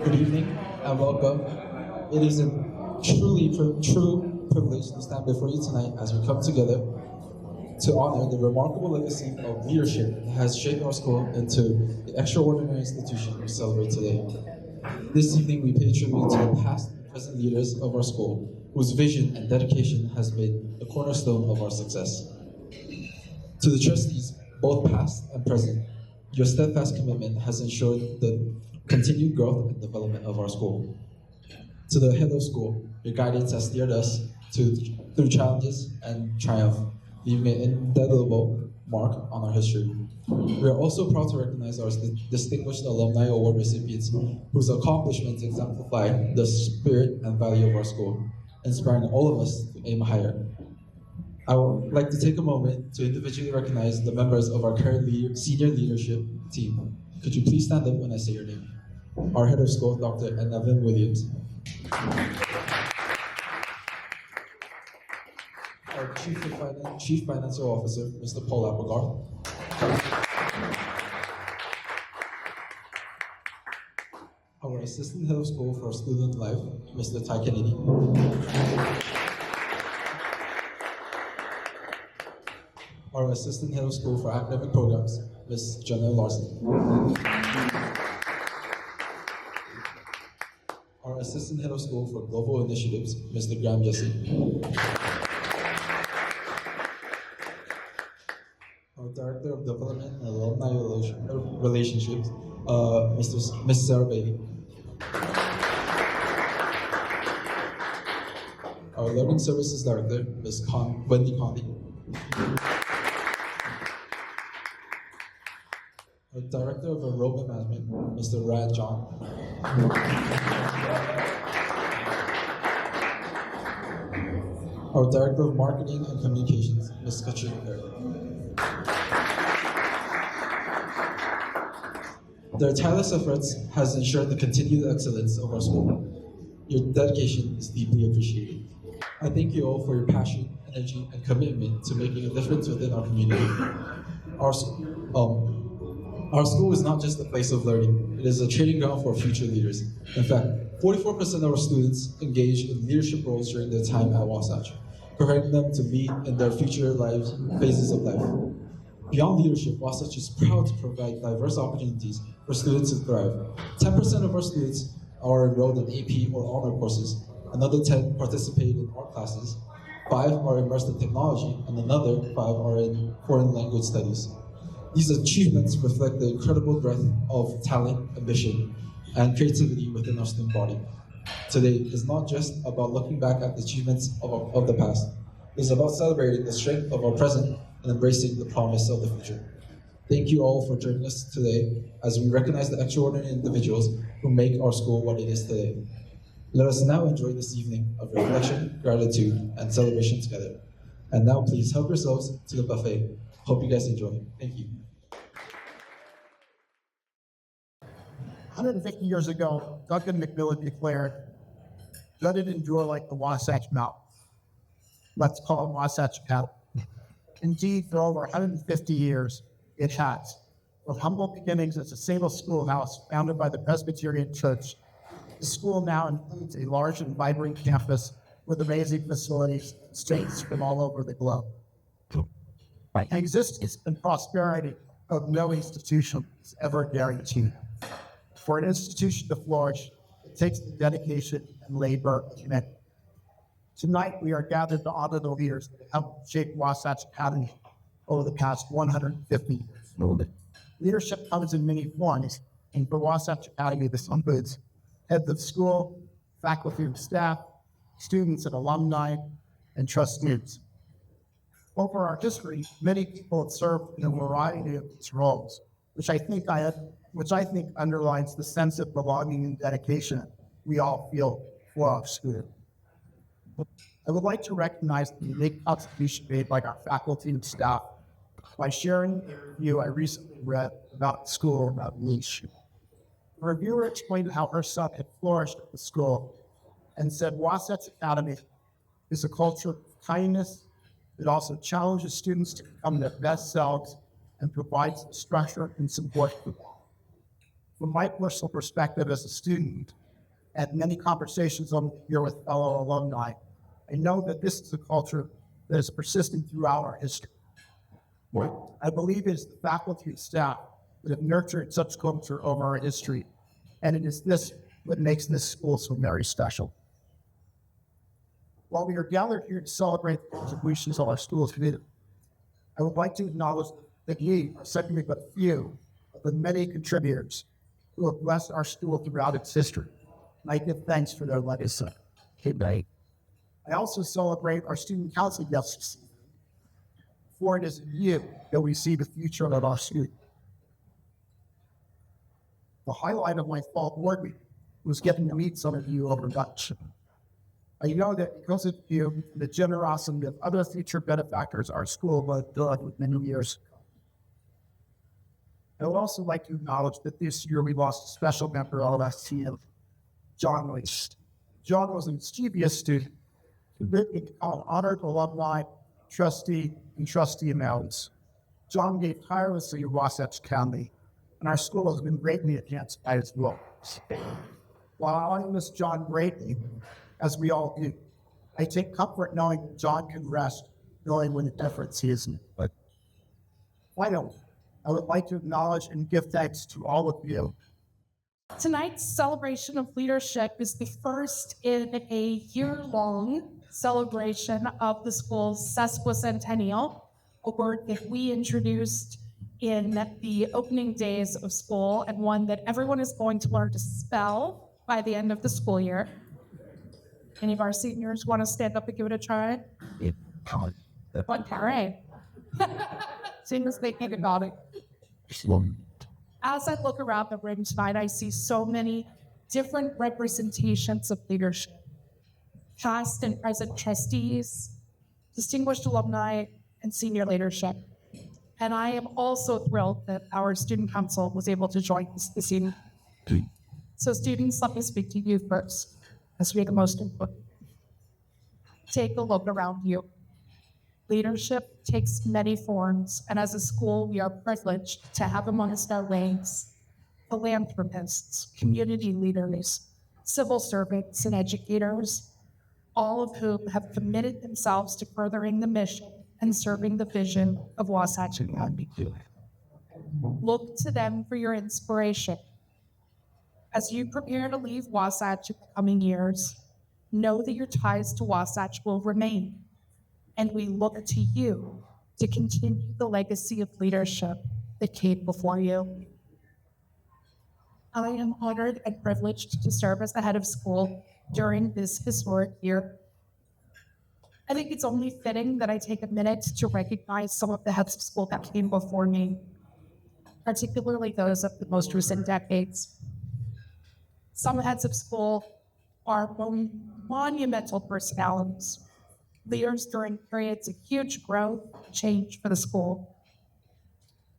Good evening and welcome. It is a true privilege to stand before you tonight as we come together to honor the remarkable legacy of leadership that has shaped our school into the extraordinary institution we celebrate today. This evening we pay tribute to the past and present leaders of our school, whose vision and dedication has been the cornerstone of our success. To the trustees, both past and present, your steadfast commitment has ensured the continued growth and development of our school. To the head of school, your guidance has steered us through challenges and triumph, leaving an indelible mark on our history. We are also proud to recognize our distinguished alumni award recipients whose accomplishments exemplify the spirit and value of our school, inspiring all of us to aim higher. I would like to take a moment to individually recognize the members of our current senior leadership team. Could you please stand up when I say your name? Our head of school, Dr. Evan Williams. Our Chief Financial Officer, Mr. Paul Applegarth. Our Assistant Head of School for Student Life, Mr. Ty Kennedy. Our Assistant Head of School for Academic Programs, Ms. Janelle Larson. Our Assistant Head of School for Global Initiatives, Mr. Graham Jesse. Our Director of Development and Alumni Relationships, Ms. Sarah Bailey. Our Learning Services Director, Ms. Wendy Condi. Our Director of Enrollment Management, Mr. Ryan John. Our Director of Marketing and Communications, Ms. Katrina Perry. Their tireless efforts has ensured the continued excellence of our school. Your dedication is deeply appreciated. I thank you all for your passion, energy, and commitment to making a difference within our community. Our school is not just a place of learning, it is a training ground for future leaders. In fact, 44% of our students engage in leadership roles during their time at Wasatch, preparing them to lead in their future phases of life. Beyond leadership, Wasatch is proud to provide diverse opportunities for students to thrive. 10% of our students are enrolled in AP or honor courses, another 10 participate in art classes, 5 are immersed in technology, and another 5 are in foreign language studies. These achievements reflect the incredible breadth of talent, ambition, and creativity within our student body. Today is not just about looking back at the achievements of the past. It is about celebrating the strength of our present and embracing the promise of the future. Thank you all for joining us today as we recognize the extraordinary individuals who make our school what it is today. Let us now enjoy this evening of reflection, gratitude, and celebration together. And now please help yourselves to the buffet. Hope you guys enjoy. Thank you. 150 years ago, Duncan McMillan declared, "Let it endure like the Wasatch Mountain. Let's call it Wasatch Mountain." Indeed, for over 150 years, it has. With humble beginnings as a single schoolhouse founded by the Presbyterian Church, the school now includes a large and vibrant campus with amazing facilities and students from all over the globe. The existence and prosperity of no institution is ever guaranteed. For an institution to flourish, it takes the dedication and labor of commitment. Tonight, we are gathered to honor the leaders that helped shape Wasatch Academy over the past 150 years. Leadership comes in many forms, and for Wasatch Academy, this includes heads of school, faculty and staff, students and alumni, and trustees. Over our history, many people have served in a variety of these roles, which I think underlines the sense of belonging and dedication we all feel for our students. I would like to recognize the unique contribution made by our faculty and staff by sharing a review I recently read about the school about leadership. The reviewer explained how her son had flourished at the school and said Wasatch Academy is a culture of kindness. It also challenges students to become their best selves and provides structure and support for them. From my personal perspective as a student, and many conversations on here with fellow alumni, I know that this is a culture that is persistent throughout our history. I believe it is the faculty and staff that have nurtured such culture over our history, and it is this that makes this school so very special. While we are gathered here to celebrate the contributions of our school's community, I would like to acknowledge that we are simply but a few of the many contributors who have blessed our school throughout its history, and I give thanks for their legacy. I also celebrate our student council guests, for it is in you that we see the future of our school. The highlight of my fall board meeting was getting to meet some of you over lunch. I know that because of you, the generosity of other future benefactors our school was done with many years. I would also like to acknowledge that this year we lost a special member of our team, John Leach. John was a mischievous student who lived to become an honored alumni, trustee, and trustee emeritus. John gave tirelessly to Wasatch County, and our school has been greatly enhanced by his work. While I miss John greatly, as we all do, I take comfort knowing that John can rest, knowing what a difference he is. But finally, I would like to acknowledge and give thanks to all of you. Tonight's celebration of leadership is the first in a year-long celebration of the school's sesquicentennial, a word that we introduced in the opening days of school, and one that everyone is going to learn to spell by the end of the school year. Any of our seniors want to stand up and give it a try? One parent. Seniors thinking about it. As I look around the room tonight, I see so many different representations of leadership. Past and present trustees, distinguished alumni, and senior leadership. And I am also thrilled that our student council was able to join us this evening. So students, let me speak to you first, as we have the most input. Take a look around you. Leadership takes many forms, and as a school, we are privileged to have amongst our ranks philanthropists, community leaders, civil servants, and educators, all of whom have committed themselves to furthering the mission and serving the vision of Wasatch County. Look to them for your inspiration. As you prepare to leave Wasatch in the coming years, know that your ties to Wasatch will remain, and we look to you to continue the legacy of leadership that came before you. I am honored and privileged to serve as the head of school during this historic year. I think it's only fitting that I take a minute to recognize some of the heads of school that came before me, particularly those of the most recent decades. Some heads of school are monumental personalities, leaders during periods of huge growth and change for the school.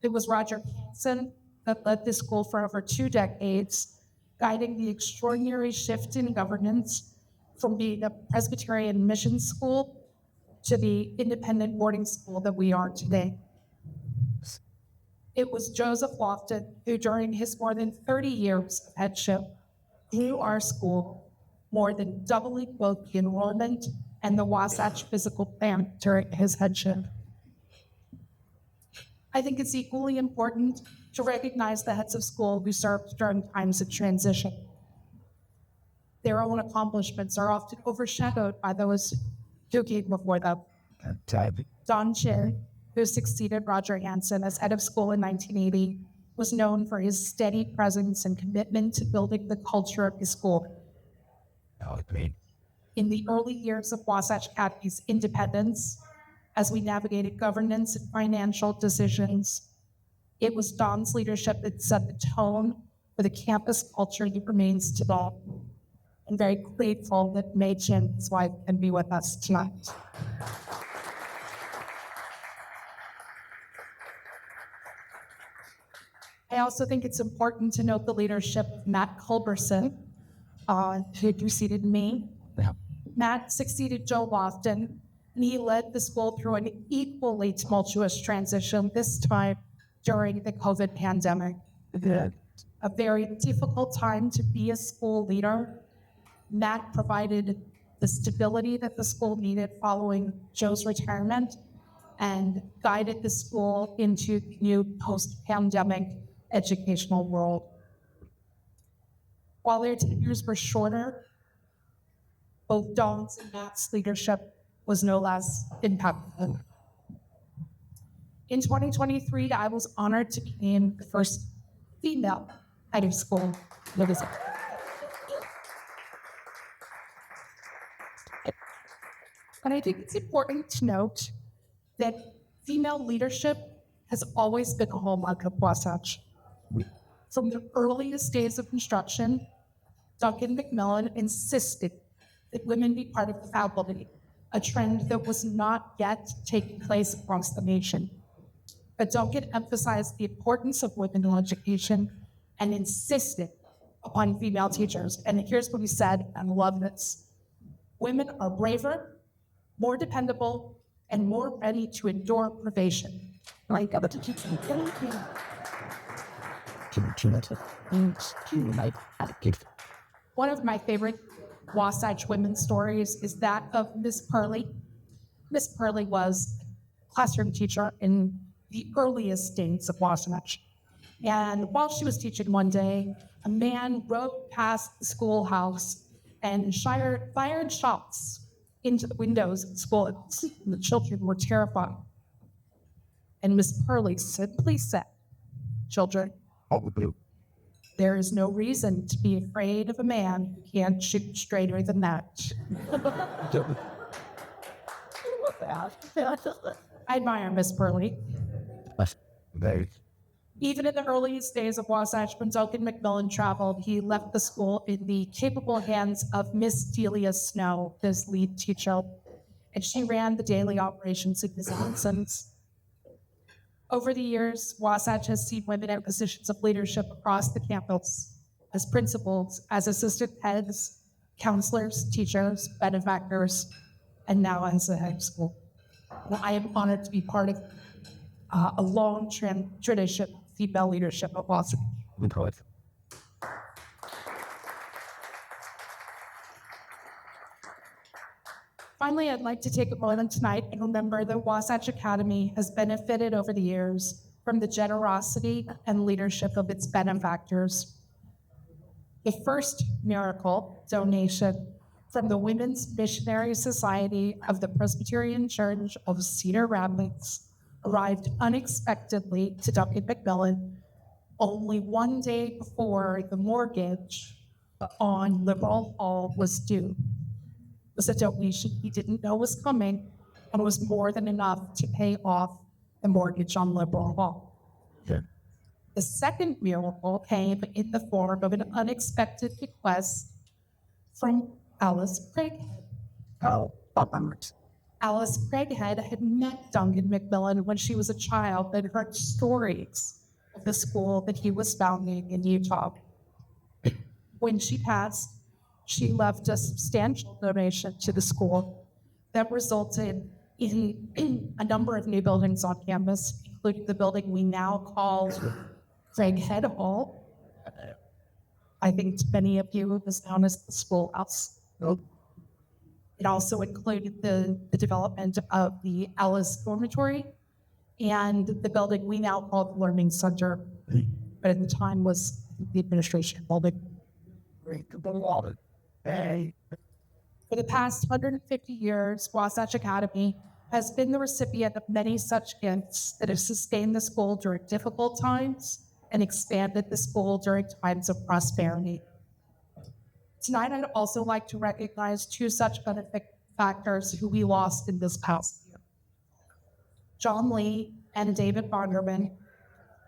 It was Roger Hanson that led this school for over 2 decades, guiding the extraordinary shift in governance from being a Presbyterian mission school to the independent boarding school that we are today. It was Joseph Lofton who, during his more than 30 years of headship, grew our school, more than doubling both the enrollment and the Wasatch physical plant during his headship. I think it's equally important to recognize the heads of school who served during times of transition. Their own accomplishments are often overshadowed by those who came before them. Don Chin, who succeeded Roger Hanson as head of school in 1980, was known for his steady presence and commitment to building the culture of his school. In the early years of Wasatch County's independence, as we navigated governance and financial decisions, it was Don's leadership that set the tone for the campus culture that remains today. I'm very grateful that May Chin, his wife, can be with us tonight. I also think it's important to note the leadership of Matt Culberson, who preceded me. Yeah. Matt succeeded Joe Lofton, and he led the school through an equally tumultuous transition, this time during the COVID pandemic. Yeah. a very difficult time to be a school leader. Matt provided the stability that the school needed following Joe's retirement and guided the school into the new post-pandemic educational world. While their tenures were shorter, both Dawn's and Matt's leadership was no less impactful. In 2023, I was honored to be named the first female head of school. And I think it's important to note that female leadership has always been a hallmark of Wasatch. From the earliest days of construction, Duncan McMillan insisted that women be part of the faculty, a trend that was not yet taking place across the nation. But Duncan emphasized the importance of women in education and insisted upon female teachers. And here's what he said, and I love this. Women are braver, more dependable, and more ready to endure privation. One of my favorite Wasatch women's stories is that of Miss Purley. Miss Purley was a classroom teacher in the earliest days of Wasatch. And while she was teaching one day, a man rode past the schoolhouse and fired shots into the windows of the school. And the children were terrified. And Miss Purley simply said, "Children, there is no reason to be afraid of a man who can't shoot straighter than that." I admire Miss Purley. Even in the earliest days of Wasatch, when Duncan McMillan traveled, he left the school in the capable hands of Miss Delia Snow, his lead teacher, and she ran the daily operations in his absence. Over the years, Wasatch has seen women in positions of leadership across the campus, as principals, as assistant heads, counselors, teachers, benefactors, and now as a head of school. And I am honored to be part of a long tradition of female leadership at Wasatch. Finally, I'd like to take a moment tonight and remember that Wasatch Academy has benefited over the years from the generosity and leadership of its benefactors. The first miracle donation from the Women's Missionary Society of the Presbyterian Church of Cedar Rapids arrived unexpectedly to Duncan McMillan only one day before the mortgage on Liberal Hall was due. It was a donation he didn't know was coming and was more than enough to pay off the mortgage on Liberal Hall. Yeah. The second miracle came in the form of an unexpected bequest from Alice Craighead. Alice Craighead had met Duncan McMillan when she was a child and heard stories of the school that he was founding in Utah. When she passed, she left a substantial donation to the school that resulted in a number of new buildings on campus, including the building we now call Craighead Hall. I think to many of you, it was known as the schoolhouse. It also included the development of the Alice Dormitory and the building we now call the Learning Center, but at the time was the administration building. For the past 150 years, Wasatch Academy has been the recipient of many such gifts that have sustained the school during difficult times and expanded the school during times of prosperity. Tonight, I'd also like to recognize two such benefactors who we lost in this past year. John Lee and David Bonderman,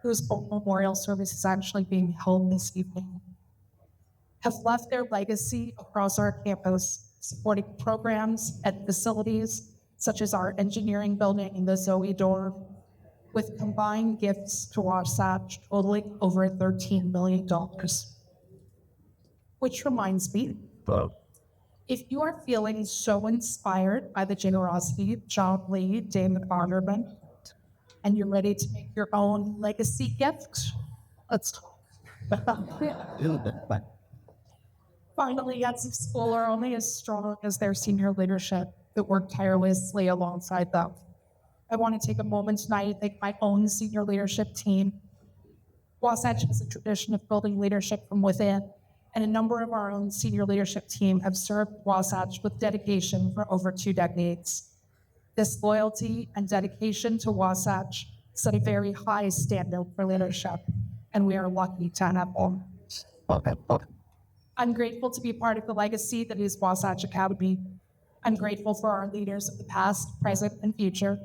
whose memorial service is actually being held this evening, have left their legacy across our campus, supporting programs and facilities such as our engineering building and the Zoe dorm, with combined gifts to Wasatch totaling over $13 million. Which reminds me, if you are feeling so inspired by the generosity of John Lee, David Bonderman, and you're ready to make your own legacy gift, let's talk. Finally, yet of school are only as strong as their senior leadership that work tirelessly alongside them. I want to take a moment tonight to thank my own senior leadership team. Wasatch has a tradition of building leadership from within, and a number of our own senior leadership team have served Wasatch with dedication for over 2 decades. This loyalty and dedication to Wasatch set a very high standard for leadership, and we are lucky to have them. I'm grateful to be part of the legacy that is Wasatch Academy. I'm grateful for our leaders of the past, present, and future.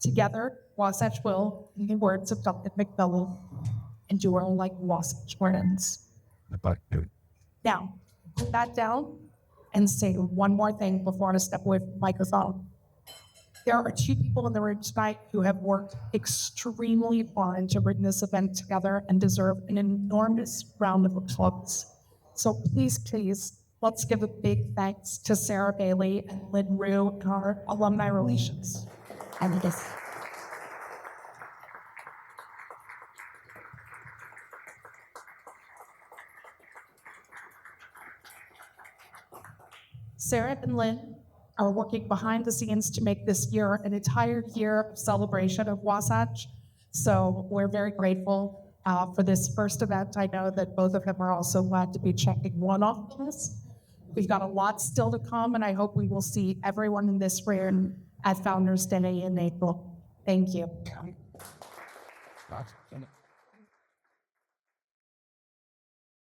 Together, Wasatch will, in the words of Dr. McMillan, endure like Wasatch winds. Now, put that down and say one more thing before I step away from the microphone. There are 2 people in the room tonight who have worked extremely hard to bring this event together and deserve an enormous round of applause. So please, let's give a big thanks to Sarah Bailey and Lynn Rue in our alumni relations. Sarah and Lynn are working behind the scenes to make this year an entire year of celebration of Wasatch. So we're very grateful for this first event. I know that both of them are also glad to be checking one off the list. We've got a lot still to come, and I hope we will see everyone in this room at Founders Day in April. Thank you.